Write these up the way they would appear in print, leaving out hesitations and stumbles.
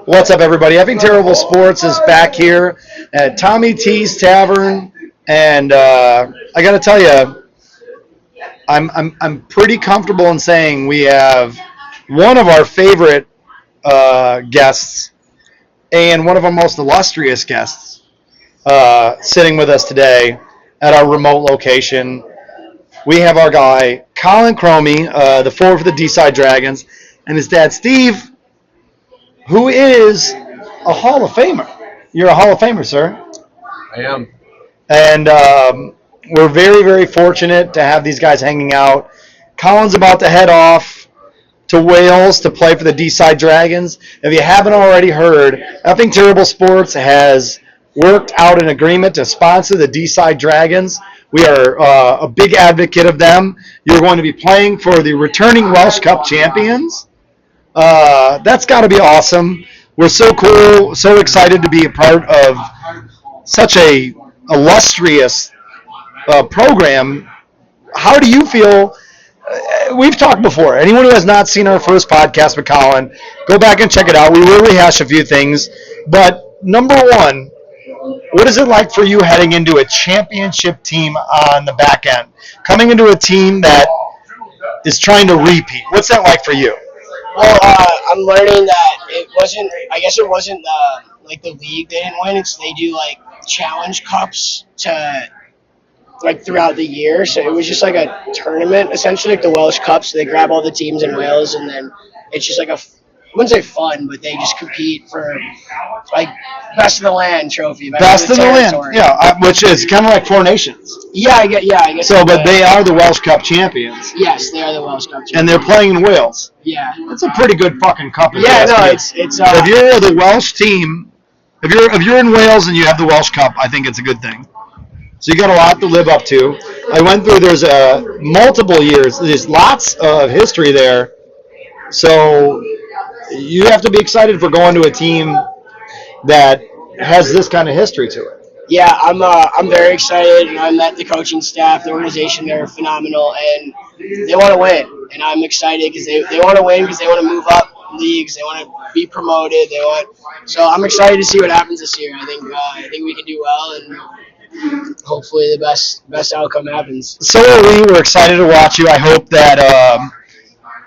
What's up, everybody? Effing Terrible Sports is back here at Tommy T's Tavern, and I got to tell you, I'm pretty comfortable in saying we have one of our favorite guests and one of our most illustrious guests sitting with us today at our remote location. We have our guy Colin Cromie, the forward for the D-side Dragons, and his dad Steve, who is a Hall of Famer. You're a Hall of Famer, sir. I am. And we're very, very fortunate to have these guys hanging out. Colin's about to head off to Wales to play for the D-side Dragons. If you haven't already heard, Effing Terrible Sports has worked out an agreement to sponsor the D-side Dragons. We are a big advocate of them. You're going to be playing for the returning Welsh Cup champions. That's got to be awesome. We're so cool, so excited to be a part of such a illustrious program. How do you feel? We've talked before. Anyone who has not seen our first podcast with Colin, go back and check it out. We will rehash a few things. But number one, what is it like for you heading into a championship team on the back end? Coming into a team that is trying to repeat. What's that like for you? Well, I'm learning that it wasn't. I guess it wasn't like the league they didn't win. It's they do like challenge cups to like throughout the year. So it was just like a tournament essentially, like the Welsh Cup. So they grab all the teams in Wales, and then it's just like I wouldn't say fun, but they just compete for like best of the land trophy. Best of the land, yeah, which is kind of like Four Nations. Yeah, I guess. So, but they are the Welsh Cup champions. Yes, they are the Welsh Cup champions. And they're playing in Wales. Yeah. It's a pretty good fucking cup. Yeah, no, it's. If you're the Welsh team, if you're in Wales and you have the Welsh Cup, I think it's a good thing. So you got a lot to live up to. I went through. There's multiple years. There's lots of history there. So you have to be excited for going to a team that has this kind of history to it. Yeah, I'm very excited, and I met the coaching staff, the organization. They're phenomenal, and they want to win. And I'm excited because they want to win because they want to move up leagues. They want to be promoted. So I'm excited to see what happens this year. I think we can do well, and hopefully the best outcome happens. So are we. We're excited to watch you. I hope that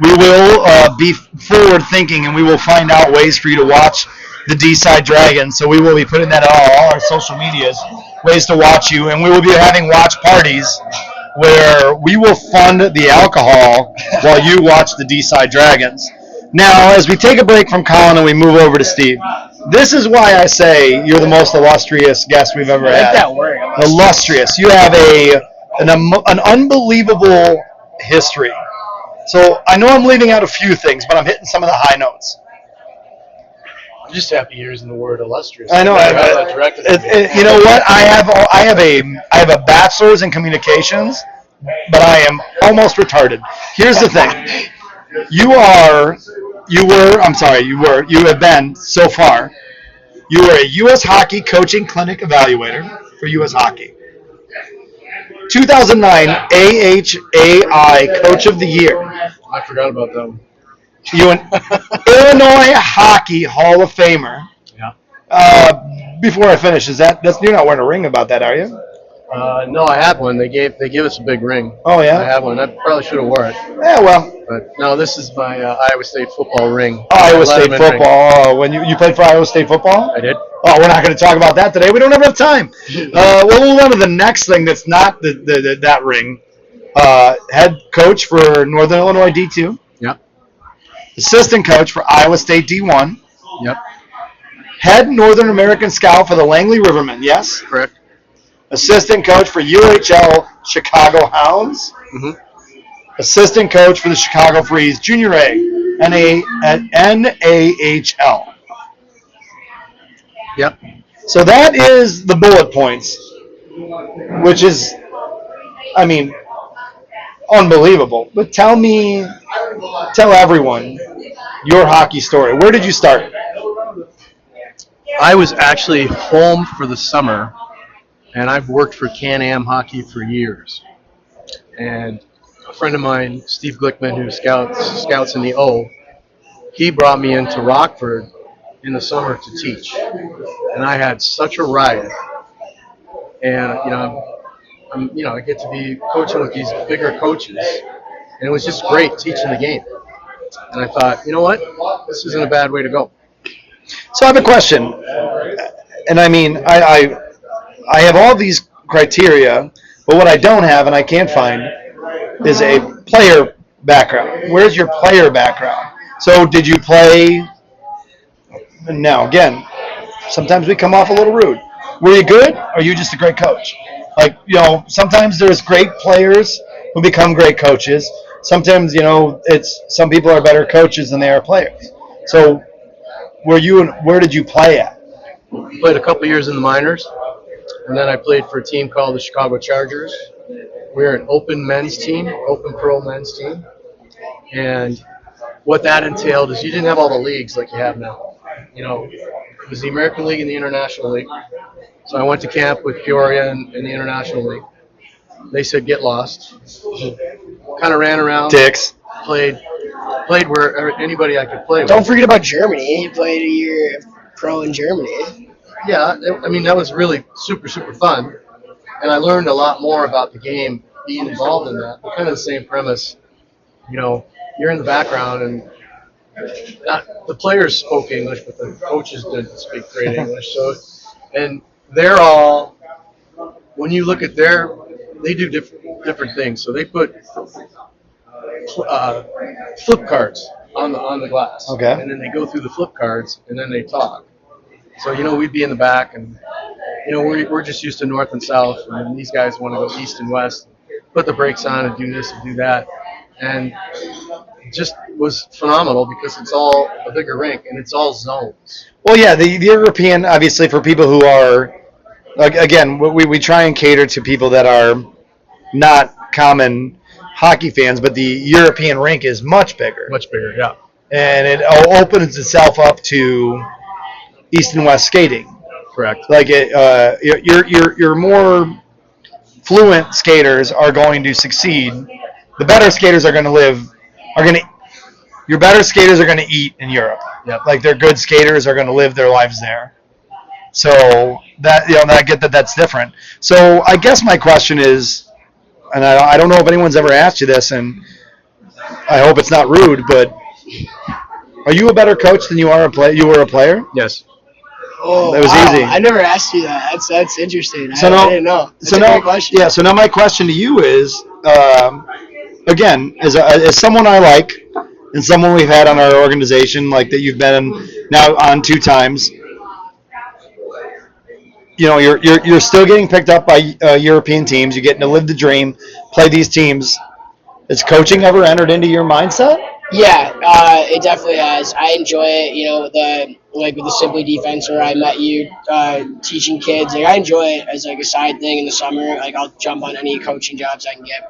we will be forward thinking, and we will find out ways for you to watch the D-side Dragons. So we will be putting that on all our social medias, ways to watch you, and we will be having watch parties where we will fund the alcohol while you watch the D-side Dragons. Now, as we take a break from Colin and we move over to Steve, this is why I say you're the most illustrious guest we've ever had. I like that word. Illustrious. You have an unbelievable history. So I know I'm leaving out a few things, but I'm hitting some of the high notes. I'm just happy you're using the word illustrious. I know. You know what? I have a bachelor's in communications, but I am almost retarded. Here's the thing. You have been so far. You were a U.S. Hockey Coaching Clinic Evaluator for U.S. Hockey. 2009 AHAI Coach of the Year. I forgot about them. You an Illinois Hockey Hall of Famer. Yeah. Before I finish, you're not wearing a ring about that, are you? No, I had one. They gave us a big ring. Oh yeah. I had one. I probably should have wore it. Yeah, well. But no, this is my Iowa State football ring. Iowa State football. Ring. When you played for Iowa State football? I did. Oh, we're not going to talk about that today. We don't have enough time. We'll move on to the next thing that's not that ring. Head coach for Northern Illinois D2. Yep. Assistant coach for Iowa State D1. Yep. Head Northern American Scout for the Langley Rivermen. Yes. Correct. Assistant coach for UHL Chicago Hounds. Mm-hmm. Assistant coach for the Chicago Freeze Junior A, NAHL. Yep. So that is the bullet points, which is, unbelievable. But tell everyone your hockey story. Where did you start? I was actually home for the summer, and I've worked for Can-Am Hockey for years. And a friend of mine, Steve Glickman, who scouts in the O, he brought me into Rockford in the summer to teach, and I had such a riot. And I get to be coaching with these bigger coaches, and it was just great teaching the game. And I thought, you know what, this isn't a bad way to go. So I have a question, and I mean, I have all these criteria, but what I don't have and I can't find is a player background. Where's your player background? So did you play? Now again, sometimes we come off a little rude. Were you good, or are you just a great coach? Like, sometimes there's great players who become great coaches. Sometimes, it's some people are better coaches than they are players. So, where did you play at? Played a couple years in the minors, and then I played for a team called the Chicago Chargers. We're an open men's team, open pro men's team, and what that entailed is you didn't have all the leagues like you have now. It was the American League and the International League. So I went to camp with Peoria and the International League. They said get lost. Kind of ran around. Dicks. Played where anybody I could play with. Don't forget about Germany. You played a year pro in Germany. Yeah, I mean, that was really super, super fun. And I learned a lot more about the game being involved in that. But kind of the same premise. You're in the background, and the players spoke English, but the coaches didn't speak great English. And they're all, when you look at they do different things. So they put flip cards on the glass. Okay. And then they go through the flip cards, and then they talk. So, we'd be in the back, and, we're just used to north and south, and these guys want to go east and west, put the brakes on and do this and do that. And it just was phenomenal because it's all a bigger rink, and it's all zones. Well, yeah, the European, obviously, for people who are, again, we try and cater to people that are not common hockey fans, but the European rink is much bigger. Much bigger, yeah. And it opens itself up to east and west skating. Correct. Like your more fluent skaters are going to succeed. The better skaters are going to your better skaters are going to eat in Europe. Yep. Like their good skaters are going to live their lives there. So I get that's different. So I guess my question is, and I don't know if anyone's ever asked you this, and I hope it's not rude, but are you a better coach than you were a player? Yes. Oh, that was wow. easy. I never asked you that. That's interesting. So I didn't know. That's a great question. Yeah. So now my question to you is, again, as someone I like, and someone we've had on our organization, like that you've been now on 2 times. You're still getting picked up by European teams. You're getting to live the dream, play these teams. Has coaching ever entered into your mindset? Yeah, it definitely has. I enjoy it. With the Simply defense where I met you teaching kids. Like I enjoy it as like a side thing in the summer. Like I'll jump on any coaching jobs I can get.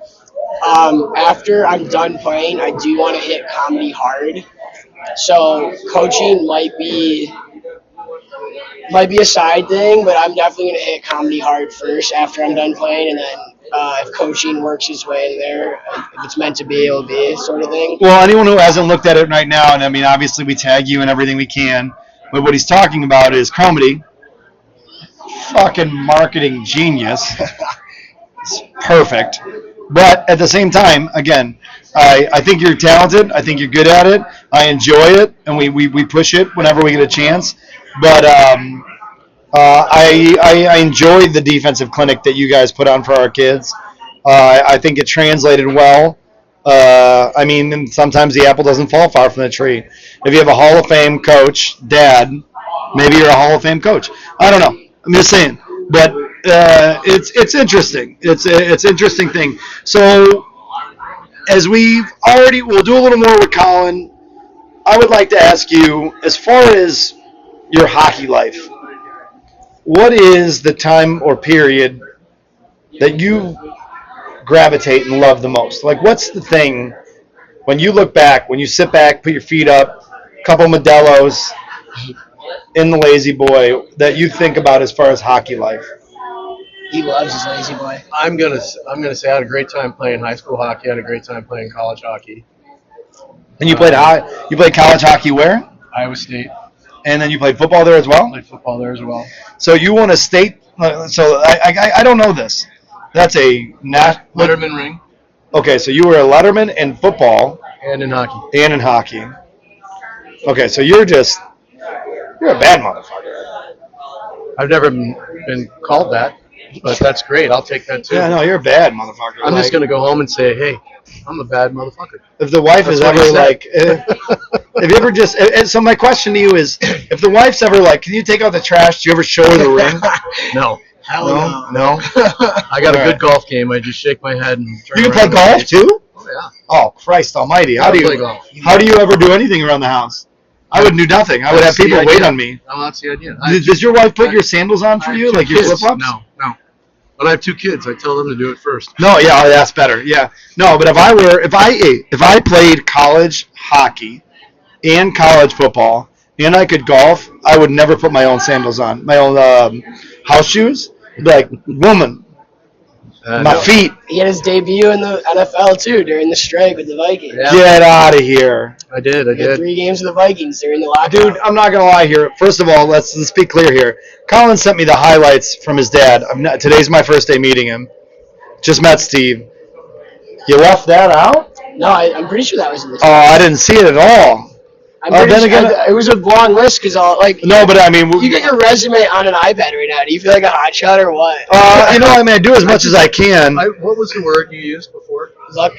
After I'm done playing, I do want to hit comedy hard. So coaching might be a side thing, but I'm definitely going to hit comedy hard first after I'm done playing, and then if coaching works its way in there, if it's meant to be, it'll be, sort of thing. Well, anyone who hasn't looked at it right now, and I mean, obviously we tag you and everything we can, but what he's talking about is comedy. Fucking marketing genius. It's perfect. But at the same time, again, I think you're talented. I think you're good at it. I enjoy it, and we push it whenever we get a chance. But I enjoyed the defensive clinic that you guys put on for our kids. I think it translated well. I mean, sometimes the apple doesn't fall far from the tree. If you have a Hall of Fame coach, dad, maybe you're a Hall of Fame coach. I don't know. I'm just saying. But it's interesting. It's an interesting thing. So as we'll do a little more with Colin. I would like to ask you, as far as your hockey life, what is the time or period that you gravitate and love the most? Like, what's the thing when you look back, when you sit back, put your feet up, a couple Modelo's in the lazy boy, that you think about as far as hockey life? He loves his lazy boy. I'm gonna say I had a great time playing high school hockey. I had a great time playing college hockey. And you played college hockey where? Iowa State. And then you played football there as well? Played football there as well. So you won a state. So I don't know this. That's a Letterman ring. Okay, so you were a letterman in football And in hockey. and in hockey. Okay, so you're a bad motherfucker. I've never been called that, but that's great. I'll take that too. Yeah, no, you're a bad motherfucker. I'm just gonna go home and say, hey, I'm a bad motherfucker. If the wife is ever like, if you ever just, so my question to you is, if the wife's ever like, can you take out the trash? Do you ever show her the ring? No. Hell No. I got a good golf game. I just shake my head and turn You can around play golf too? Oh, yeah. Oh, Christ almighty. How do play you golf. How do you ever do anything around the house? I would do nothing. I would have people wait on me. No, that's the idea. Does your wife put your sandals on for you, like your flip-flops? No. But I have 2 kids. I tell them to do it first. No, yeah, that's better. Yeah. No, but if I played college hockey and college football and I could golf, I would never put my own sandals on, my own house shoes. I'd be like, woman, my feet. He had his debut in the NFL too during the strike with the Vikings. Yeah. Get out of here. I did. He had 3 games with the Vikings during the lockout. Dude, I'm not gonna lie here. First of all, let's be clear here. Colin sent me the highlights from his dad. Today's my first day meeting him. Just met Steve. You left that out? No, I'm pretty sure that was in the. Oh, I didn't see it at all. It was a long list because No, but I mean, you get your resume on an iPad right now. Do you feel like a hotshot or what? I mean, I do as much as I can. What was the word you used before? What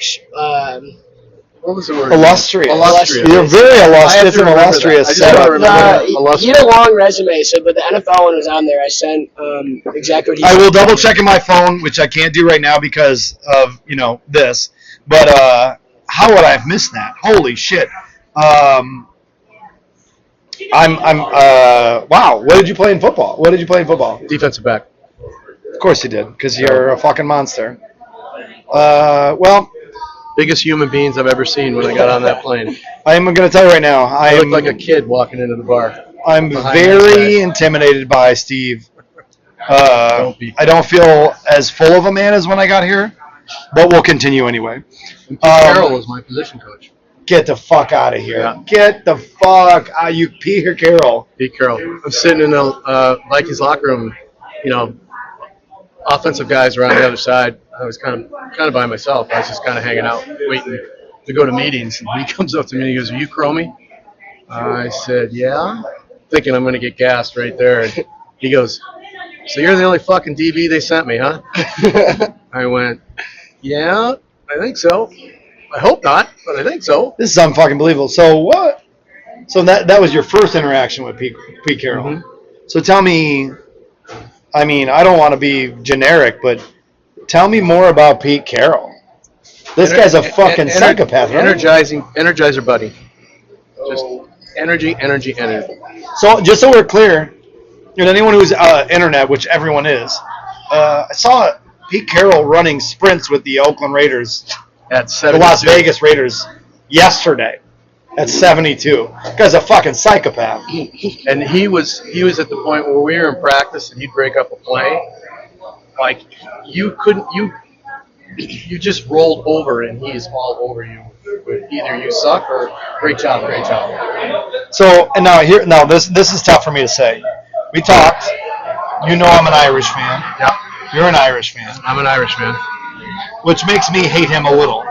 was the word? Illustrious. Illustrious. You're very illustrious and illustrious. I just don't remember. He had a long resume, but the NFL one was on there. I sent exactly what he I said. will double check in my phone, which I can't do right now because of this. But how would I have missed that? Holy shit! Wow. What did you play in football? Defensive back. Of course you did, because you're a fucking monster. Biggest human beings I've ever seen when I got on that plane. I'm going to tell you right now. I looked like a kid walking into the bar. I'm very intimidated by Steve. I don't feel as full of a man as when I got here, but we'll continue anyway. Carroll was my position coach. Get the fuck out of here. Yeah. Get the fuck out. You Peter Carroll. Pete Carroll. I'm sitting in the Vikings locker room, offensive guys are on the other side. I was kind of by myself. I was just kind of hanging out, waiting to go to meetings. And he comes up to me and he goes, "Are you Chromie?" I said, "Yeah," thinking I'm going to get gassed right there. And he goes, "So you're the only fucking DB they sent me, huh?" I went, "Yeah, I think so. I hope not, but I think so." This is unfucking believable. So what? So that was your first interaction with Pete Carroll. Mm-hmm. So tell me, I mean, I don't want to be generic, but tell me more about Pete Carroll. This guy's a fucking psychopath, right? Energizer buddy. Just energy. So just so we're clear, and anyone who's internet, which everyone is, I saw Pete Carroll running sprints with the Oakland Raiders, at the Las Vegas Raiders, yesterday at 72. Guy's a fucking psychopath. And he was at the point where we were in practice and he'd break up a play. Like you just rolled over and he's all over you with either you suck or great job. So and now this is tough for me to say. We talked. You know I'm an Irish fan. Yeah. You're an Irish fan. I'm an Irish fan. Which makes me hate him a little.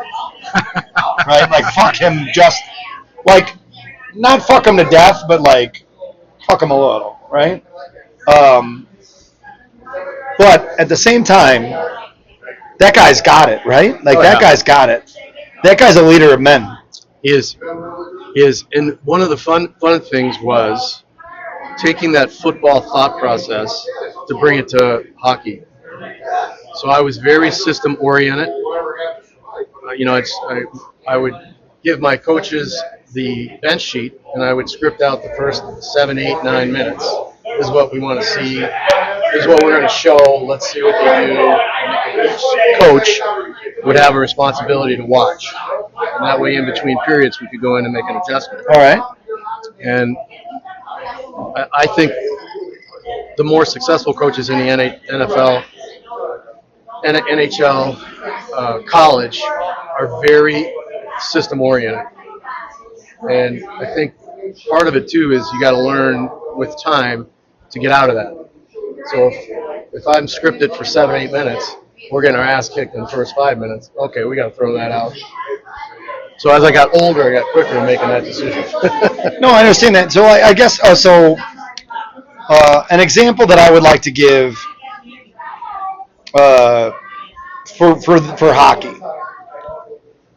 Right? Like fuck him just like not fuck him to death, but like fuck him a little, right? But at the same time, that guy's got it, right? Like that guy's got it. That guy's a leader of men. He is. And one of the fun things was taking that football thought process to bring it to hockey. So I was very system oriented. I would give my coaches the bench sheet, and I would script out the first 7, 8, 9 minutes. This is what we want to see. This is what we're going to show. Let's see what they do. Each coach would have a responsibility to watch. And that way, in between periods, we could go in and make an adjustment. All right. And I think the more successful coaches in the NFL, NHL, college are very system oriented. And I think part of it too is you got to learn with time to get out of that. So if I'm scripted for 7-8 minutes, we're getting our ass kicked in the first 5 minutes. Okay, we got to throw that out. So as I got older, I got quicker in making that decision. No, I understand that. So I guess an example that I would like to give uh, for hockey.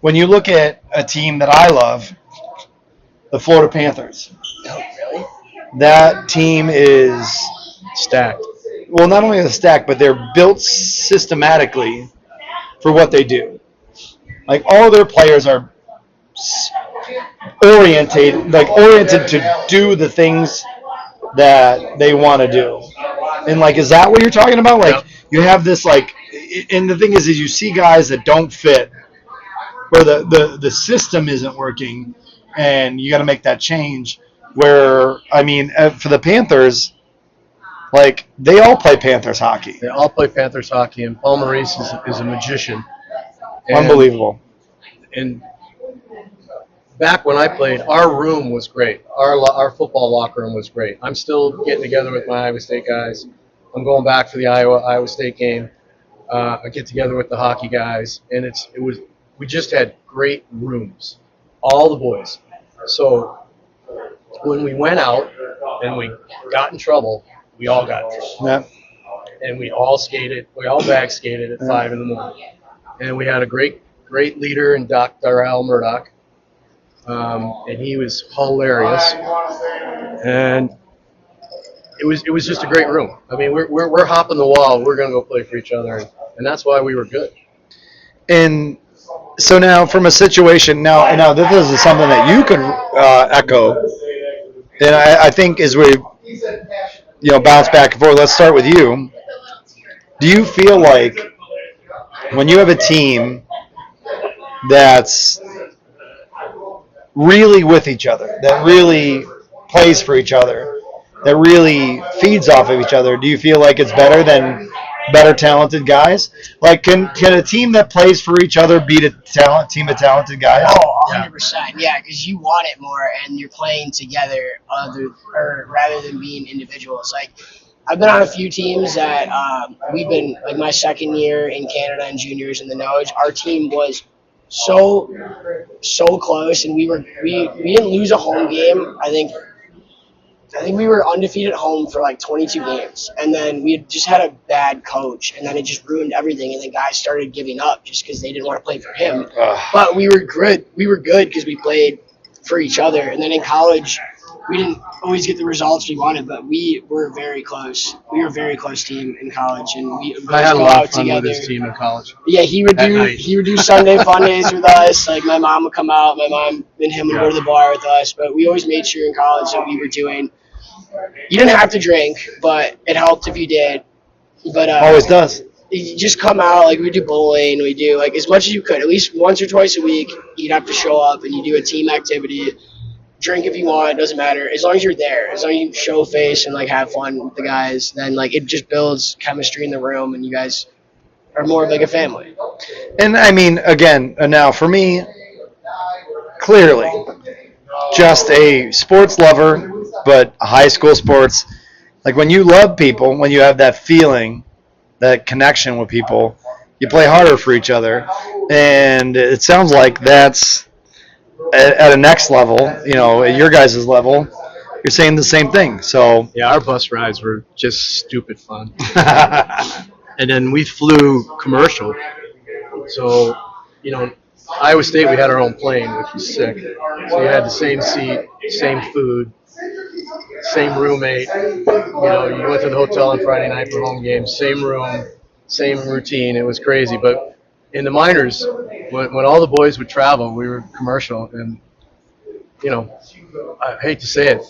When you look at a team that I love, the Florida Panthers, Oh, really? that team is Stacked. well, not only are they stacked, but they're built systematically for what they do. Like all their players are oriented to do the things that they want to do. And like, is that what you're talking about? Like, Yep. you have this like, and the thing is you see guys that don't fit, where the system isn't working, and you got to make that change. Where I mean, for the Panthers, like they all play Panthers hockey. They all play Panthers hockey, and Paul Maurice is a magician. And, Unbelievable. And back when I played, our room was great. Our football locker room was great. I'm still getting together with my Iowa State guys. I'm going back for the Iowa State game. I get together with the hockey guys, and we just had great rooms, all the boys. So when we went out and we got in trouble, we all got in trouble. Yeah. And we all skated. We all bag skated at 5 in the morning. And we had a great leader in Dr. Al Murdoch. And he was hilarious. And it was just a great room. I mean, we're hopping the wall. We're gonna go play for each other, and that's why we were good. And so now, from a situation now this is something that you could echo, and I think as we bounce back and forth. Let's start with you. Do you feel like when you have a team that's really with each other, that really plays for each other, that really feeds off of each other, do you feel like it's better than better talented guys? Like, can a team that plays for each other beat a team of talented guys? Oh, 100%. Yeah, because you want it more, and you're playing together, rather than being individuals. Like, I've been on a few teams that we've been, like my second year in Canada and juniors in the Nose, our team was so close, and we didn't lose a home game. I think we were undefeated at home for like 22 games, and then we had just had a bad coach, and then it just ruined everything. And then guys started giving up just because they didn't want to play for him. But we were good. We were good because we played for each other. And then in college, we didn't always get the results we wanted, but we were very close. We were a very close team in college, and we would I had a go lot out of fun together. with this team in college. Yeah, he would do Sunday fun days with us. Like my mom would come out, my mom and him would go to the bar with us. But we always made sure in college that we were doing. You didn't have to drink, but it helped if you did. But Always does. you just come out, like we do bowling, we do like as much as you could, at least once or twice a week. You'd have to show up and you do a team activity. Drink if you want, it doesn't matter. As long as you're there, as long as you show face and like have fun with the guys, then like it just builds chemistry in the room, and you guys are more of like a family. And I mean, again, now for me, clearly, just a sports lover, but high school sports. Like when you love people, when you have that feeling, that connection with people, you play harder for each other. And it sounds like that's at a next level, at your guys' level, you're saying the same thing. So Yeah, our bus rides were just stupid fun. And then we flew commercial. So, Iowa State, we had our own plane, which was sick. So you had the same seat, same food, same roommate. You went to the hotel on Friday night for home games, same room, same routine. It was crazy. But in the minors, when all the boys would travel, we were commercial. And, I hate to say it,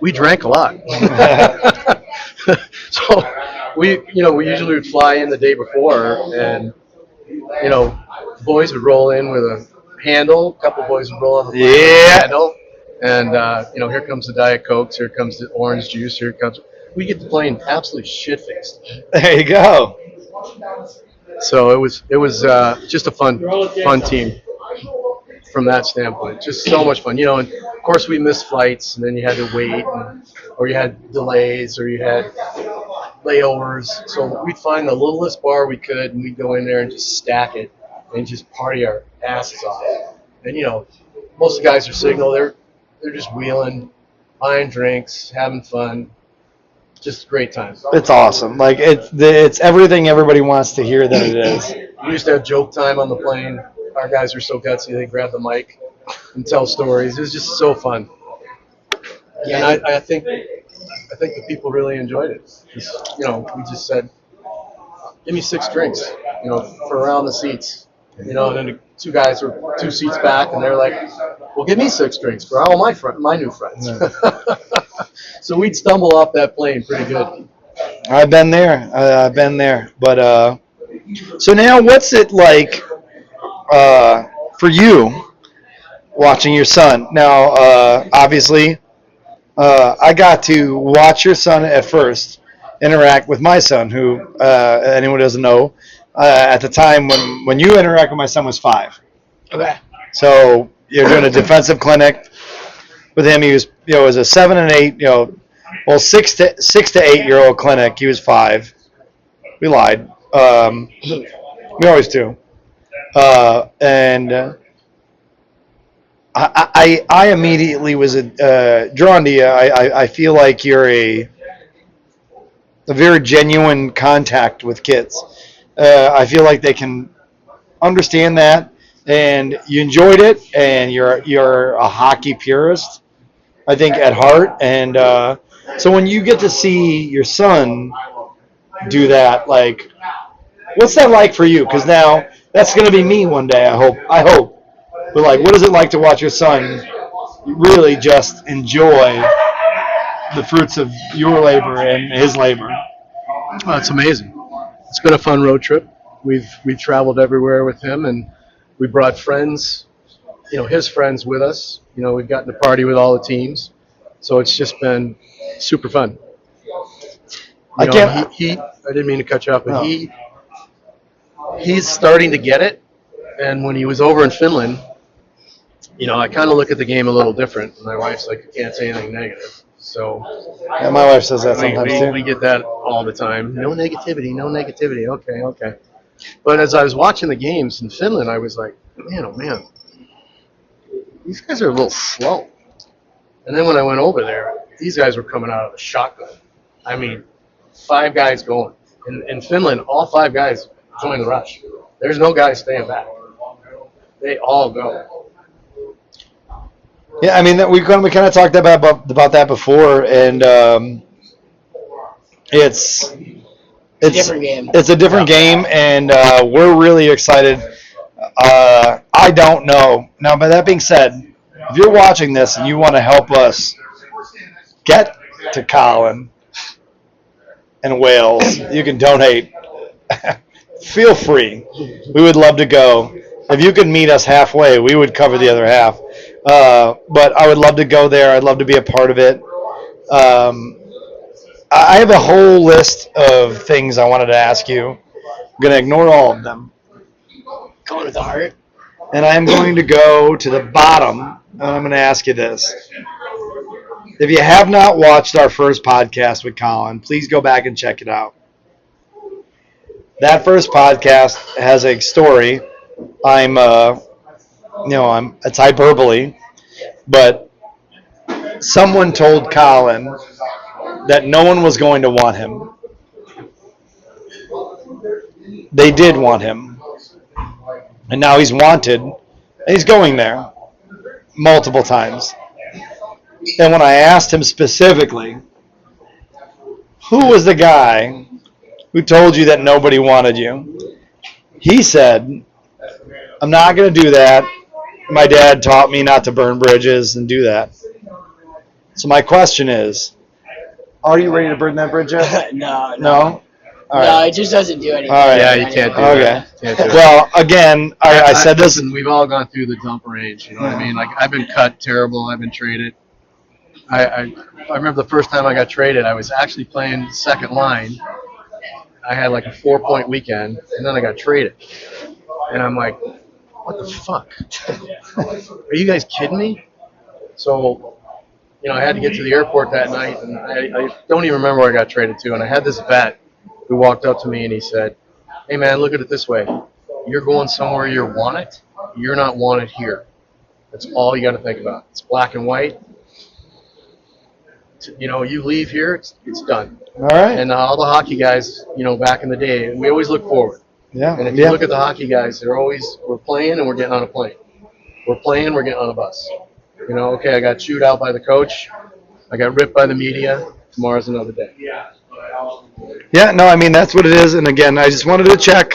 we drank a lot. So we usually would fly in the day before, and boys would roll in with a handle. A couple boys would roll on the plane with a handle, and here comes the Diet Cokes, here comes the orange juice, we get the plane absolutely shit faced. there you go. So it was just a fun team. from that standpoint. Just so much fun. And of course we missed flights, and then you had to wait, or you had delays, or you had layovers. So we'd find the littlest bar we could, and we'd go in there and just stack it and just party our asses off. And most of the guys are signal. They're just wheeling, buying drinks, having fun. Just a great time. It's awesome. Like it's everything everybody wants to hear that it is. We used to have joke time on the plane. Our guys were so gutsy, they grab the mic and tell stories. It was just so fun. Yeah, and I think the people really enjoyed it. Just, we just said, give me 6 drinks, for around the seats. And then the 2 guys were 2 seats back, and they're like, well, give me 6 drinks for all my new friends. Yeah. So we'd stumble off that plane pretty good. I've been there. I've been there. But so now, what's it like for you watching your son? Now, obviously, I got to watch your son at first interact with my son, who anyone doesn't know, at the time when you interact with my son was 5. Okay. So you're doing a defensive clinic with him. He was, it was a 7 and 8, 6 to 8-year-old clinic. He was 5. We lied. We always do. And I immediately was drawn to you. I feel like you're a very genuine contact with kids. I feel like they can understand that, and you enjoyed it, and you're a hockey purist, I think, at heart. And so when you get to see your son do that, like, what's that like for you? Because now that's going to be me one day. I hope. But like, what is it like to watch your son really just enjoy the fruits of your labor and his labor? Well, it's amazing. It's been a fun road trip. We've traveled everywhere with him, and we brought friends, his friends with us. We've gotten to party with all the teams, so it's just been super fun. I didn't mean to cut you off, but he's starting to get it. And when he was over in Finland, I kind of look at the game a little different. My wife's like, you can't say anything negative. So yeah, my wife says that sometimes too. We get that all the time. No negativity, no negativity. Okay. But as I was watching the games in Finland, I was like, man, oh man, these guys are a little slow. And then when I went over there, these guys were coming out of a shotgun. I mean, 5 guys going. In Finland, all 5 guys join the rush. There's no guys staying back. They all go. Yeah, I mean, we kind of talked about that before, and it's a different game. It's a different game, and we're really excited. I don't know. Now, by that being said, if you're watching this and you want to help us get to Colin and Wales, you can donate. Feel free. We would love to go. If you could meet us halfway, we would cover the other half. But I would love to go there. I'd love to be a part of it. I have a whole list of things I wanted to ask you. I'm going to ignore all of them. Going with the heart. And I am going to go to the bottom, and I'm going to ask you this. If you have not watched our first podcast with Colin, please go back and check it out. That first podcast has a story. It's hyperbole, but someone told Colin that no one was going to want him. They did want him. And now he's wanted, and he's going there multiple times. And when I asked him specifically, who was the guy who told you that nobody wanted you, he said, I'm not going to do that. My dad taught me not to burn bridges and do that. So my question is, are you ready to burn that bridge yet? No. No? All right. No, it just doesn't do anything. All right. Yeah, you can't do that. Can't do it. Well, again, I said this. Listen, we've all gone through the dump range. You know what I mean? Like, I've been cut terrible. I've been traded. I remember the first time I got traded, I was actually playing second line. I had like a 4-point weekend, and then I got traded. And I'm like, what the fuck? Are you guys kidding me? So, I had to get to the airport that night, and I don't even remember where I got traded to. And I had this vet who walked up to me and he said, "Hey man, look at it this way. You're going somewhere you're wanted. You're not wanted here. That's all you got to think about. It's black and white. You leave here, it's done." All right. And all the hockey guys, back in the day, we always look forward. Yeah. And if you look at the hockey guys, we're playing and we're getting on a plane. We're playing, we're getting on a bus. Okay, I got chewed out by the coach. I got ripped by the media. Tomorrow's another day. Yeah, no, I mean, that's what it is. And again, I just wanted to check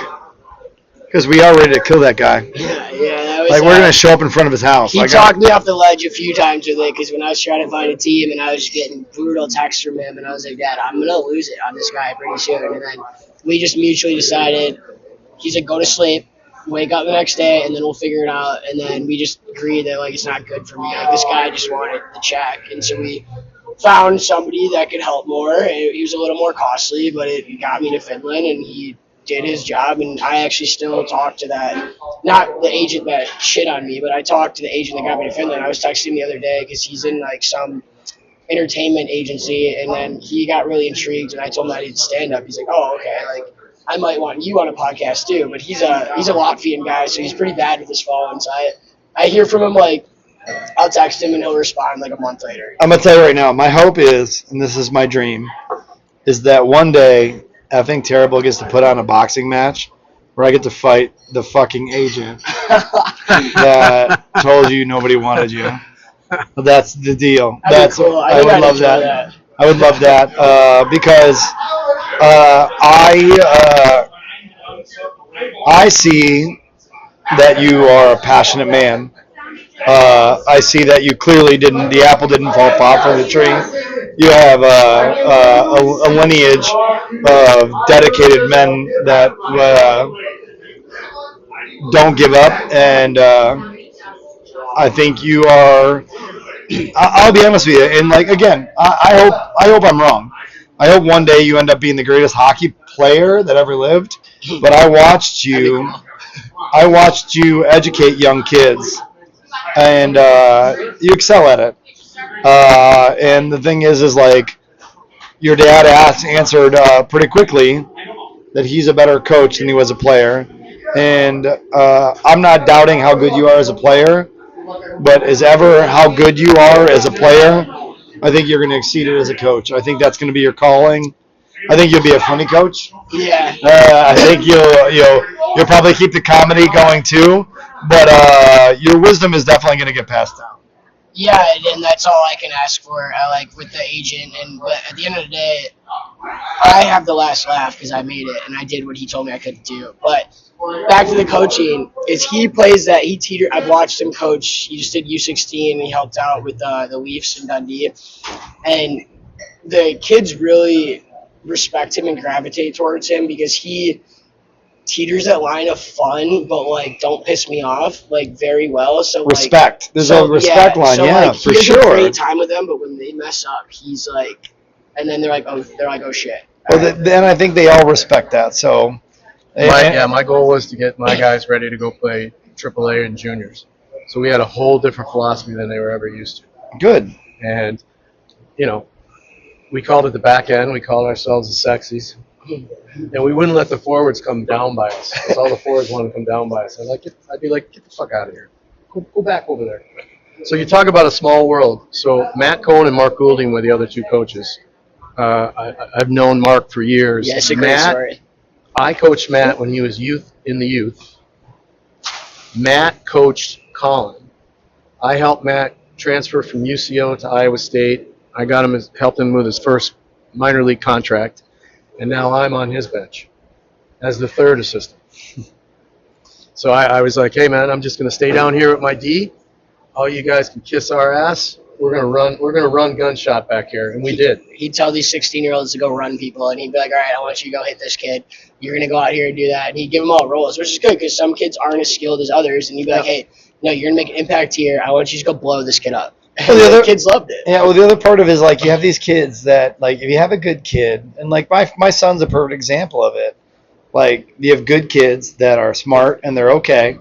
because we are ready to kill that guy. Yeah, that was Like, we're going to show up in front of his house. He talked me off the ledge a few times with it because when I was trying to find a team and I was just getting brutal texts from him and I was like, Dad, I'm going to lose it on this guy pretty soon. And then we just mutually decided, he's like, go to sleep, wake up the next day, and then we'll figure it out. And then we just agreed that, like, it's not good for me. Like, this guy just wanted the check. And so we found somebody that could help more. He was a little more costly, but it got me to Finland, and he did his job. And I actually still talk to that, not the agent that shit on me, but I talked to the agent that got me to Finland. I was texting him the other day because he's in like some entertainment agency, and then he got really intrigued, and I told him I did stand up. He's like, oh, okay, like I might want you on a podcast too. But he's a Latvian guy, so he's pretty bad with his phone. So I hear from him, like, I'll text him and he'll respond like a month later. I'm going to tell you right now, my hope is, and this is my dream, is that one day effing Terrible gets to put on a boxing match where I get to fight the fucking agent that told you nobody wanted you. That's the deal. That'd be cool. I would love that. I would love that because I see that you are a passionate man. I see that you clearly the apple didn't fall far from the tree. You have a lineage of dedicated men that don't give up, and I think you are. I'll be honest with you, and like again, I hope I'm wrong. I hope one day you end up being the greatest hockey player that ever lived. But I watched you educate young kids, and you excel at it. And the thing is like your dad answered pretty quickly that he's a better coach than he was a player. And I'm not doubting how good you are as a player, but as ever how good you are as a player, I think you're going to exceed it as a coach. I think that's going to be your calling. I think you'll be a funny coach. Yeah. I think you'll probably keep the comedy going too, but your wisdom is definitely going to get passed down. Yeah, and that's all I can ask for. I like with the agent, but at the end of the day, I have the last laugh because I made it and I did what he told me I couldn't do. But back to the coaching, is he plays that he teeter. I've watched him coach. He just did U16 and he helped out with the Leafs in Dundee, and the kids really respect him and gravitate towards him because he teeters that line of fun, but like don't piss me off like very well. So respect. There's a respect line, so, yeah, like, for he has sure. a great time with them, but when they mess up, he's like, and then they're like, oh shit. Well, then I think they all respect that. So, my goal was to get my guys ready to go play AAA and juniors. So we had a whole different philosophy than they were ever used to. Good. And we called it the back end. We called ourselves the sexies. And we wouldn't let the forwards come down by us. Because all the forwards wanted to come down by us. I'd be like, get the fuck out of here. Go back over there. So you talk about a small world. So Matt Cohen and Mark Goulding were the other two coaches. I've known Mark for years. Yeah, it's a great story. I coached Matt when he was in the youth. Matt coached Colin. I helped Matt transfer from UCO to Iowa State. I helped him with his first minor league contract. And now I'm on his bench as the third assistant. So I was like, hey man, I'm just gonna stay down here with my D. All you guys can kiss our ass. We're gonna run gunshot back here, and we did. He'd tell these 16-year-olds to go run people, and he'd be like, all right, I want you to go hit this kid. You're gonna go out here and do that, and he'd give them all roles, which is good because some kids aren't as skilled as others, and he'd be like, hey, no, you're gonna make an impact here. I want you to go blow this kid up. Well, the kids loved it. Yeah, well, the other part of it is like you have these kids that like if you have a good kid, and like my son's a perfect example of it. Like you have good kids that are smart and they're okay,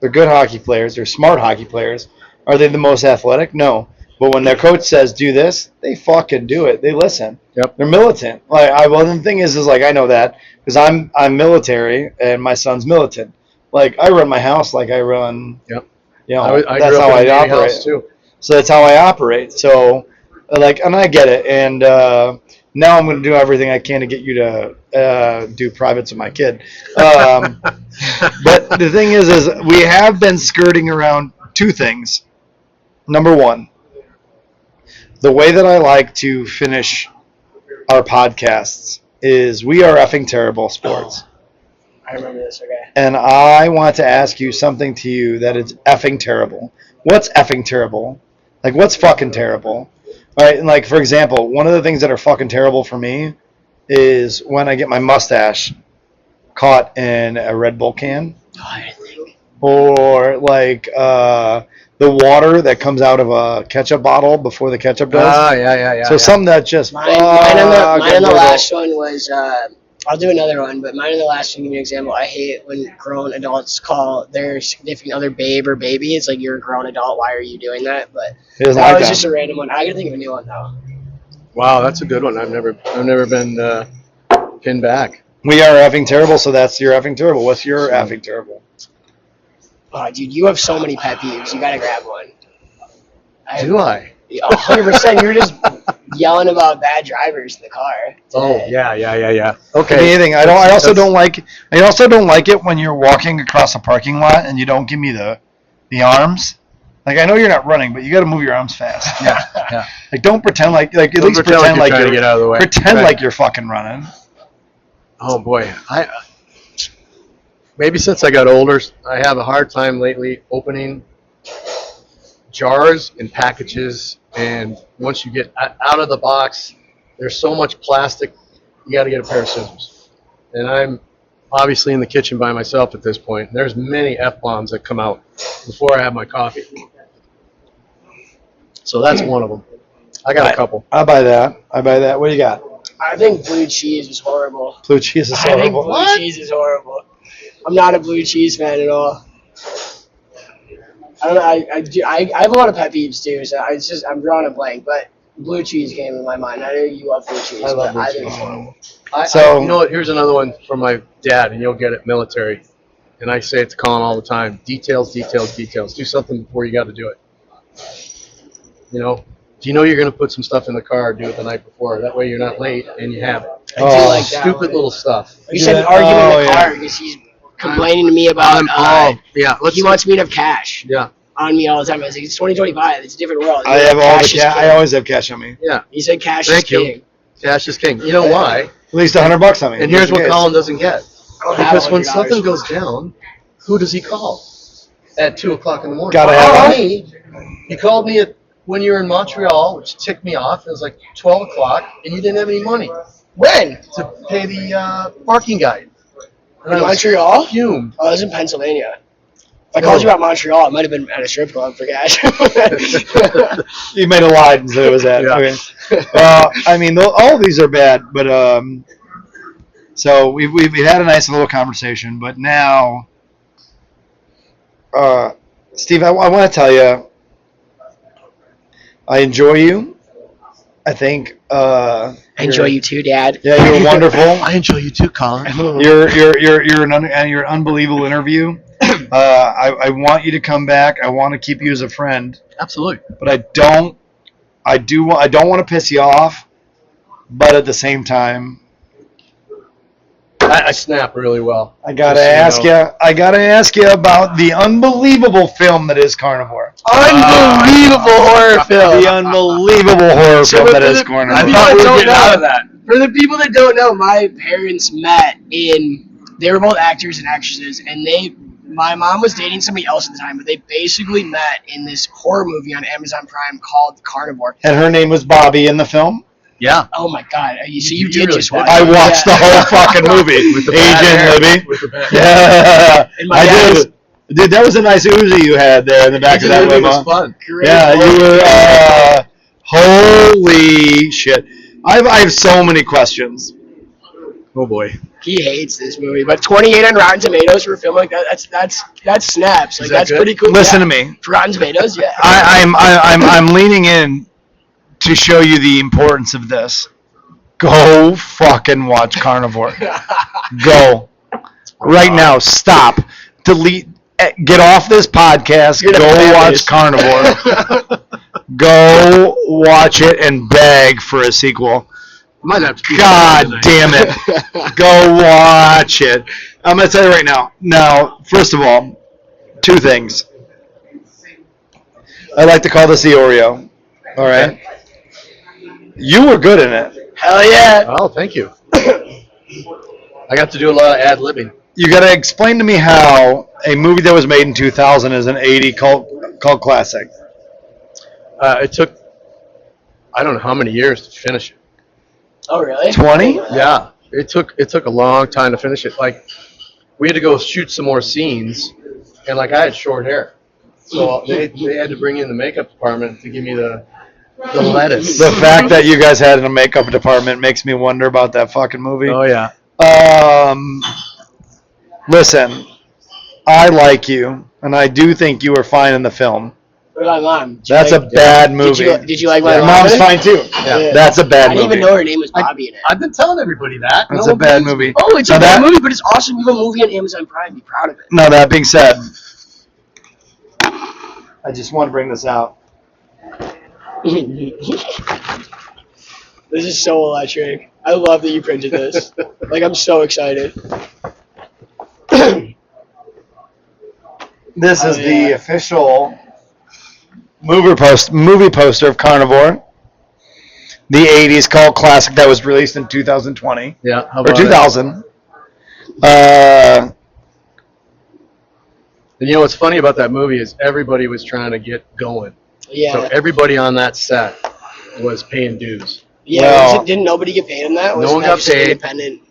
They're good hockey players. They're smart hockey players. Are they the most athletic? No. But when their coach says do this, they fucking do it. They listen. Yep. They're militant. Well, the thing is like I know that because I'm military and my son's militant. Like I run my house like I run. Yep. You know, I that's grew up how in a I Navy operate. house too. So that's how I operate. So, and I get it. And now I'm going to do everything I can to get you to do privates with my kid. But the thing is we have been skirting around two things. Number one, the way that I like to finish our podcasts is we are effing terrible sports. I remember this. Okay. And I want to ask you something to you that is effing terrible. What's effing terrible? Like, what's fucking terrible? All right, and like, for example, one of the things that are fucking terrible for me is when I get my mustache caught in a Red Bull can. Or, like, the water that comes out of a ketchup bottle before the ketchup does. Yeah. So something that just... Mine on the last one was... I'll do another one, but mine on the last one, give you an example. I hate when grown adults call their significant other babe or baby. It's like, you're a grown adult. Why are you doing that? But that was just a random one. I can think of a new one, though. Wow, that's a good one. I've never been pinned back. We are effing terrible, so that's your effing terrible. What's your effing terrible? Oh, dude, you have so many pet peeves. You gotta grab one. Do I? 100%. You're just yelling about bad drivers in the car. Oh, yeah. Okay. Anything. I also don't like it when you're walking across a parking lot and you don't give me the arms. Like, I know you're not running, but you got to move your arms fast. Yeah. Like, don't pretend like at least pretend like trying to get out of the way. Pretend like you're fucking running. Oh boy, maybe since I got older, I have a hard time lately opening jars and packages. And once you get out of the box, there's so much plastic. You got to get a pair of scissors. And I'm obviously in the kitchen by myself at this point. There's many F-bombs that come out before I have my coffee. So that's one of them. I got a couple. I buy that. What do you got? I think blue cheese is horrible. Blue cheese is I think horrible. blue cheese is horrible. I'm not a blue cheese fan at all. I don't know. I have a lot of pet peeves too, so I'm drawing a blank. But blue cheese came in my mind. I know you love blue cheese. I love blue think cheese. it's horrible. You know what? Here's another one from my dad, and you'll get it, military. And I say it to Colin all the time. Details. Do something before you got to do it. You know? Do you know you're going to put some stuff in the car, do it the night before? That way you're not late and you have it. I do like that Stupid one. little stuff. You said an argument in the car because he's complaining to me about he wants me to have cash on me all the time. I was like, it's 2025. It's a different world. I have all the cash. I always have cash on me. Yeah. He said cash Thank is you. king. Cash is king. You know why? At least $100 on me. And here's what Colin doesn't get. Because when $100. something goes down, who does he call? At 2 o'clock in the morning. Gotta have He called me when you were in Montreal, which ticked me off. It was like 12 o'clock, and you didn't have any money. When? To pay the parking guide. In Montreal? Fumed. Oh, I was in Pennsylvania. If I called you about Montreal, it might have been at a strip club for cash. You might have lied and said it was that. Yeah. Okay. I mean, all of these are bad, but so we've had a nice little conversation, but now, Steve, I want to tell you, I enjoy you. I think. I enjoy you too, Dad. Yeah, you're wonderful. I enjoy you too, Colin. You're an unbelievable interview. I want you to come back. I want to keep you as a friend. Absolutely. But I don't want to piss you off. But at the same time, I snap really well. I gotta ask you about the unbelievable film that is Carnivore. Unbelievable horror film. The unbelievable horror film that is Carnivore. I thought we were getting out of that. For the people that don't know, my parents met they were both actors and actresses, and my mom was dating somebody else at the time, but they basically met in this horror movie on Amazon Prime called Carnivore. And her name was Bobby in the film? Yeah. Oh my God! So you did just watch? I watched the whole fucking movie. With the Agent Libby. With the bad Yeah, I did. Dude, that was a nice Uzi you had there in the back of that limo. It was fun. Great. Yeah, you were. Holy shit! I have so many questions. Oh boy. He hates this movie, but 28 on Rotten Tomatoes for a film like that, that's snaps. Like that that's good? pretty cool. Listen Yeah. to me. For Rotten Tomatoes, yeah. I'm leaning in to show you the importance of this. Go fucking watch Carnivore. Go right now. Stop. Delete. Get off this podcast. You're the Go funniest. watch Carnivore. Go watch it and beg for a sequel. Might have to. God damn it. Go watch it. I'm going to tell you right now. Now, first of all, two things. I like to call this the Oreo. All right? You were good in it. Hell yeah. Oh, thank you. I got to do a lot of ad-libbing. You got to explain to me how a movie that was made in 2000 is an 80 cult classic. It took, I don't know how many years to finish it. Oh really? 20? Yeah, it took a long time to finish it. Like, we had to go shoot some more scenes, and like I had short hair, so they had to bring in the makeup department to give me the lettuce. The fact that you guys had a makeup department makes me wonder about that fucking movie. Oh yeah. Listen, I like you, and I do think you were fine in the film. What about mom? Did you That's like- a bad movie. Did you like my Your mom? mom's in it? fine too. Yeah. That's a I bad didn't movie. even know her name was Bobby in it. I've been telling everybody that. That's No a bad one movie. Oh, it's Now a bad that- movie, but it's awesome. You have a movie on Amazon Prime. Be proud of it. Now that being said, I just want to bring this out. This is so electric. I love that you printed this. Like, I'm so excited. This is Oh, the yeah. official movie poster of Carnivore, the 80s cult classic that was released in 2020 Yeah. How or about 2000. And you know what's funny about that movie is everybody was trying to get going. Yeah. So everybody on that set was paying dues. Yeah, Well, didn't nobody get paid on that? no Wasn't one that got just an paid. Independent.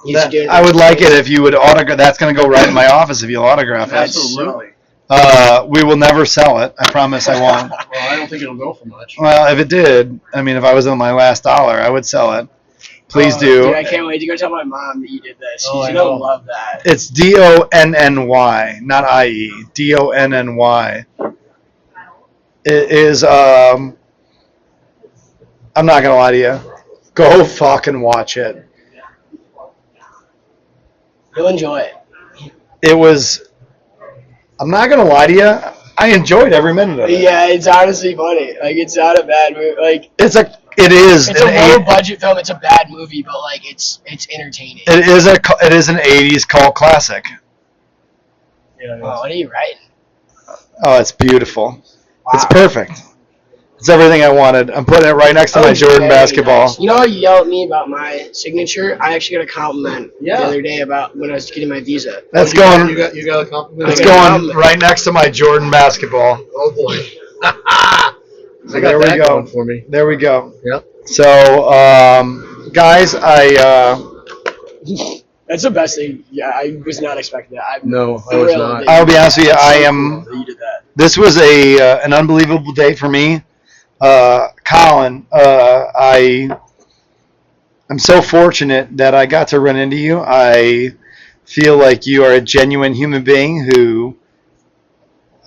Yeah, doing I would like it if you would autograph. That's going to go right in my office if you autograph it. absolutely. We will never sell it. I promise I won't. Well, I don't think it'll go for much. Well, if it did, I mean, if I was on my last dollar, I would sell it. Please Oh, do. Dude, I can't wait to go tell my mom that you did this. Oh, She's I gonna know. love that. It's DONNY, not IE. DONNY. It is. I'm not gonna lie to you. Go fucking watch it. You'll enjoy it. It was. I'm not gonna lie to you. I enjoyed every minute of it. Yeah, it's honestly funny. Like, it's not a bad movie. Like, It is. it's an a low eight- budget film. It's a bad movie, but like, it's entertaining. It is an 80s cult classic. Yeah, Oh, what are you writing? Oh, it's beautiful. It's Wow. perfect. It's everything I wanted. I'm putting it right next to my Oh, Jordan very basketball. nice. You know how you yelled at me about my signature? I actually got a compliment Yeah. the other day about when I was getting my visa. That's you got- going. You got a compliment. It's I got a going compliment. right next to my Jordan basketball. Oh boy. So I got there we that go. going for me. There we go. Yep. So, guys, That's the best thing. Yeah, I was not expecting that. I'm No, I was thrilled not. that I'll you be did honest that. with you. That's I so am. cool that you did that. This was an unbelievable day for me, Colin. I'm so fortunate that I got to run into you. I feel like you are a genuine human being who.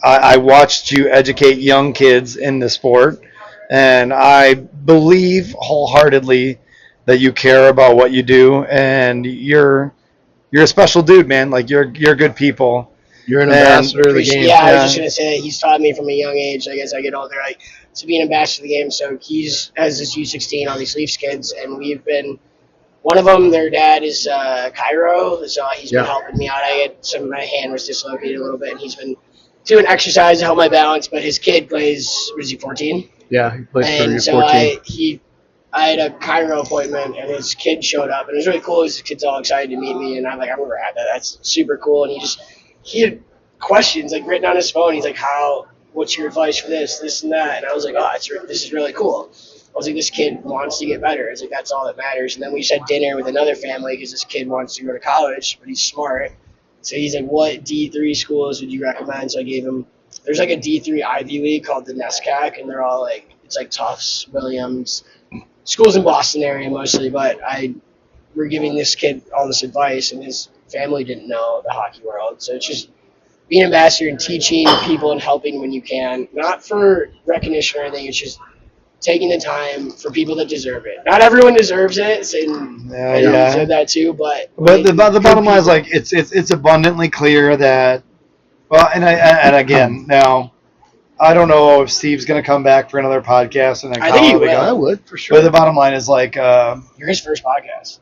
I watched you educate young kids in the sport, and I believe wholeheartedly that you care about what you do, and you're a special dude, man. Like you're good people. You're an And ambassador of the game. Yeah, I Yeah. was just gonna say he's taught me from a young age. Like as I get older, like to be an ambassador of the game. So he's has his U16, all these Leafs kids, and we've been. One of them, their dad is Cairo, so he's been Yeah. helping me out. My hand was dislocated a little bit, and he's been doing exercise to help my balance. But his kid plays, what is he, 14? Yeah, he plays for And you. so 14. I had a Cairo appointment, and his kid showed up, and it was really cool. His kid's all excited to meet me, and I'm like, I've never had that. That's super cool. And he had questions like written on his phone. He's like, what's your advice for this and that? And I was like, this is really cool. I was like, this kid wants to get better. I was like, that's all that matters. And then we just had dinner with another family because this kid wants to go to college, but he's smart. So he's like, what D3 schools would you recommend? So I gave him, there's like a D3 Ivy League called the NESCAC, and they're all like, it's like Tufts, Williams, schools in Boston area mostly, but I we're giving this kid all this advice, and his family didn't know the hockey world. So it's just being an ambassador and teaching people and helping when you can, not for recognition or anything. It's just taking the time for people that deserve it. Not everyone deserves it, and I know you said that too. But the bottom line is like it's abundantly clear that and again now I don't know if Steve's going to come back for another podcast and then I think he will. I would for sure. But the bottom line is like you're his first podcast.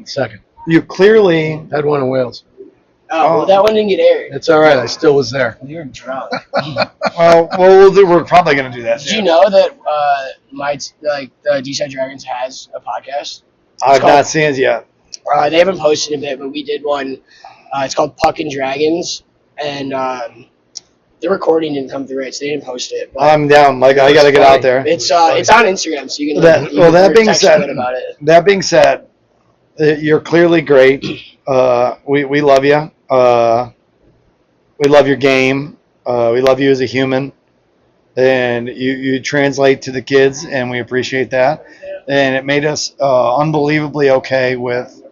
Second. You clearly had one in Wales. Oh, well, that one didn't get aired. It's all right. I still was there. You're drunk. we're probably going to do that. Did you know that the D-Side Dragons has a podcast? I've not seen it yet. They haven't posted a bit, but we did one. It's called Puck and Dragons, and the recording didn't come through it, so they didn't post it. But I'm down. Like I got to get out there. It's on Instagram, so you can. That being said, you're clearly great. We love you. We love your game. We love you as a human, and you translate to the kids, and we appreciate that. And it made us unbelievably okay with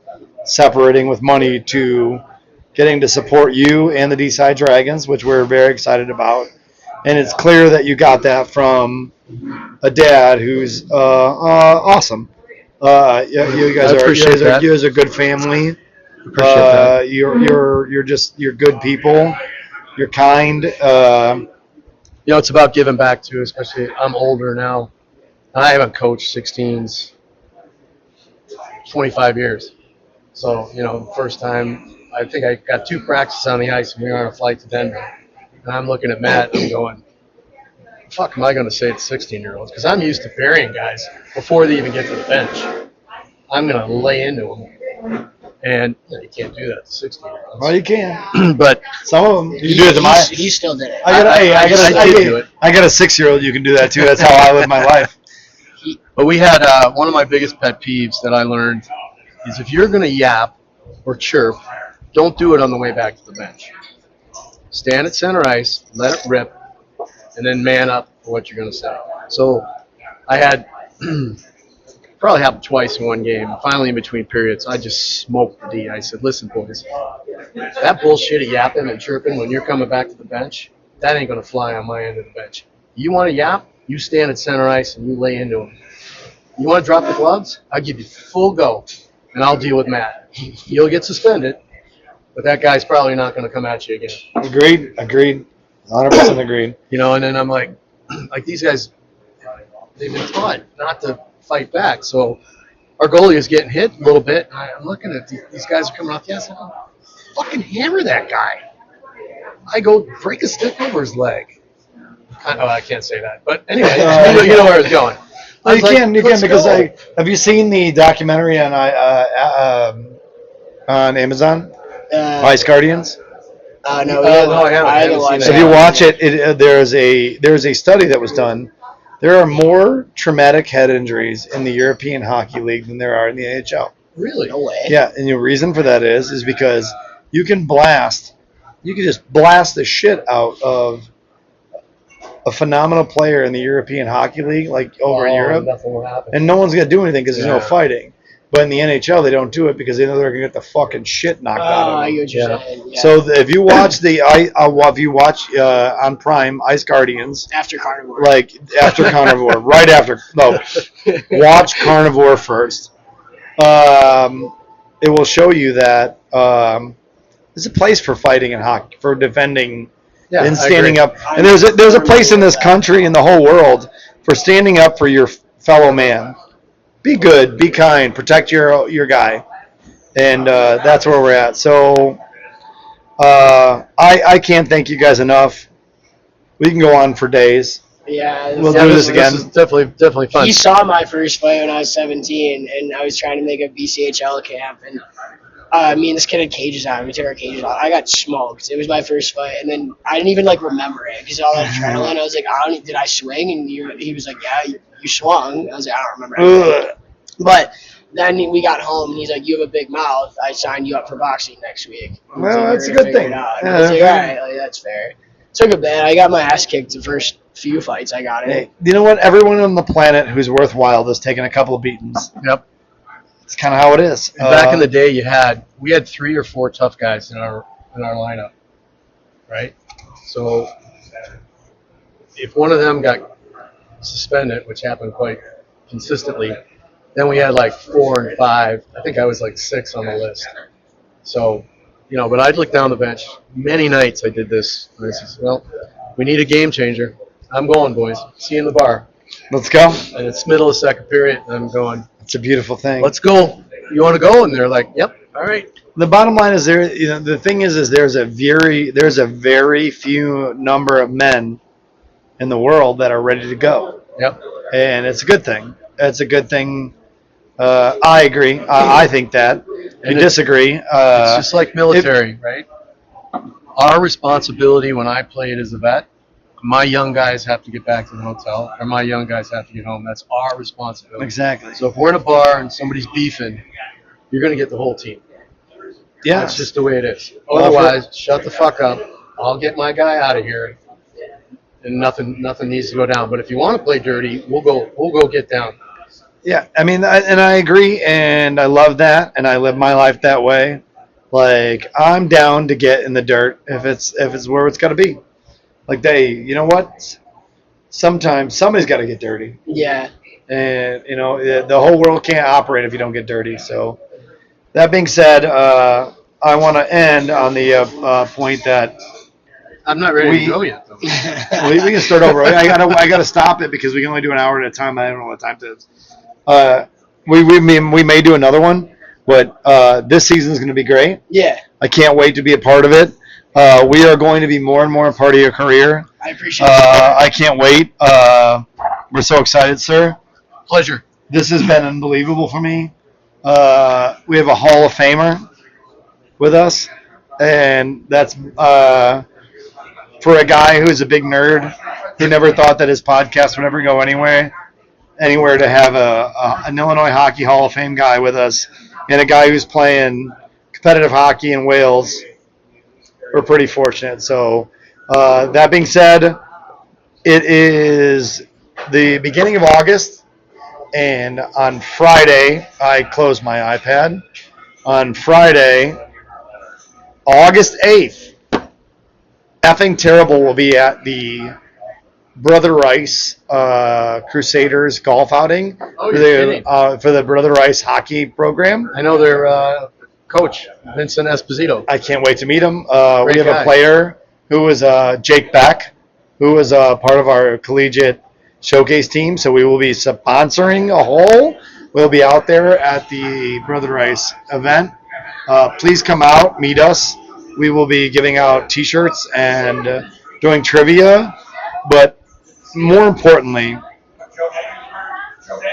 separating with money to getting to support you and the D-Side Dragons, which we're very excited about. And it's clear that you got that from a dad who's awesome. You guys are a good family. You're good people. You're kind. It's about giving back too. Especially I'm older now. I haven't coached 16s 25 years. So the first time I think I got 2 practices on the ice and we were on a flight to Denver. And I'm looking at Matt and I'm going, fuck am I going to say to 16-year-olds? Because I'm used to burying guys before they even get to the bench. I'm going to lay into them. And you can't do that to 16-year-olds. Well, you can. But some of them, you do it to my. He still did it. I got a 6-year-old. You can do that too. That's how I live my life. But we had one of my biggest pet peeves that I learned is if you're going to yap or chirp, don't do it on the way back to the bench. Stand at center ice, let it rip, and then man up for what you're going to say. So I had probably happened twice in one game. Finally, in between periods, I just smoked the D. I said, listen, boys, that bullshit of yapping and chirping when you're coming back to the bench, that ain't going to fly on my end of the bench. You want to yap? You stand at center ice and you lay into them. You want to drop the gloves? I'll give you full go, and I'll deal with Matt. You'll get suspended, but that guy's probably not going to come at you again. Agreed. 100% agreed. And then I'm like these guys, they've been taught not to fight back. So our goalie is getting hit a little bit. I'm looking at these guys are coming off the ice. I go, fucking hammer that guy. I go break a stick over his leg. I can't say that, but anyway, you know where it's going. You can because have you seen the documentary on Amazon, Ice Guardians? No, I haven't seen So if you watch it, there's a study that was done. There are more traumatic head injuries in the European Hockey League than there are in the NHL. Really? No way. Yeah, and the reason for that is because you can just blast the shit out of a phenomenal player in the European Hockey League, like over in Europe, nothing will happen. and no one's gonna do anything because there's no fighting. But in the NHL, they don't do it because they know they're gonna get the fucking shit knocked out of them. I get what you're saying. Yeah. So if you watch on Prime Ice Guardians after Carnivore, right after watch Carnivore first. It will show you that there's a place for fighting in hockey, for defending. Yeah, and standing up. And there's a place in this country, in the whole world, for standing up for your fellow man. Be good, be kind, protect your guy. And that's where we're at. So I can't thank you guys enough. We can go on for days. Yeah, we'll do this again. This is definitely fun. He saw my first fight when I was 17, and I was trying to make a BCHL camp, and me and this kid had cages on. We took our cages off. I got smoked. It was my first fight, and then I didn't even remember it because all that adrenaline. I was like, did I swing? And he was like, yeah, you swung. I was like, I don't remember anything. But then we got home, and he's like, you have a big mouth. I signed you up for boxing next week. Well, that's a good thing. I was like, all right, that's fair. Took a bit. I got my ass kicked the first few fights. I got it. Hey, you know what? Everyone on the planet who's worthwhile has taken a couple of beatings. Yep. It's kind of how it is. And back in the day, we had 3 or 4 tough guys in our lineup, right? So if one of them got suspended, which happened quite consistently, then we had like 4 and 5. I think I was like 6 on the list. So, but I'd look down the bench. Many nights I did this. And I said, well, we need a game changer. I'm going, boys. See you in the bar. Let's go. And it's middle of second period, and I'm going, It's a beautiful thing. let's go. You want to go? And they're like, yep, all right. The bottom line is the thing is there's a very few number of men in the world that are ready to go. Yep. And it's a good thing. It's a good thing. I agree. I think that. You disagree. It's just like military, right? Our responsibility when I played as a vet, my young guys have to get back to the hotel, or my young guys have to get home. That's our responsibility. Exactly. So if we're in a bar and somebody's beefing, you're going to get the whole team. Yeah. That's just the way it is. Otherwise, shut the fuck up. I'll get my guy out of here, and nothing needs to go down. But if you want to play dirty, we'll go get down. Yeah, I mean, and I agree, and I love that, and I live my life that way. Like, I'm down to get in the dirt if it's where it's got to be. Like, you know what? Sometimes somebody's got to get dirty, Yeah. and the whole world can't operate if you don't get dirty. So, that being said, I want to end on the point that I'm not ready to go yet, though. we can start over. I gotta stop it because we can only do an hour at a time. I don't know what time it is. We may do another one, but this season is going to be great. Yeah. I can't wait to be a part of it. We are going to be more and more a part of your career. I appreciate it. I can't wait. We're so excited, sir. Pleasure. This has been unbelievable for me. We have a Hall of Famer with us, and that's for a guy who's a big nerd who never thought that his podcast would ever go anywhere to have an Illinois Hockey Hall of Fame guy with us, and a guy who's playing competitive hockey in Wales. We're pretty fortunate. So that being said, it is the beginning of August, and on Friday, I closed my iPad. On Friday, August 8th, Effing Terrible will be at the Brother Rice Crusaders golf outing Oh, you're kidding. For the Brother Rice hockey program. I know their coach, Vincent Esposito. I can't wait to meet him. Great We have guy. a player who was Jake Beck, who was part of our collegiate showcase team. So we will be sponsoring a hole. We'll be out there at the Brother Rice event. Please come out, meet us. We will be giving out T-shirts and doing trivia. But more importantly,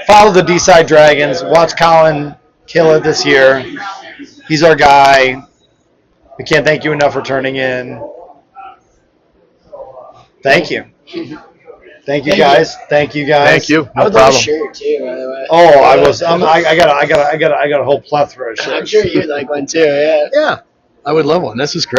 follow the D-Side Dragons. Watch Colin kill it this year. He's our guy. We can't thank you enough for turning in. Thank you. Thank you guys. Thank you guys. Thank you. I No would love a problem. shirt too, by the way. Oh, I got a whole plethora of shirts. I'm sure you'd like one too. Yeah. Yeah, I would love one. This is great.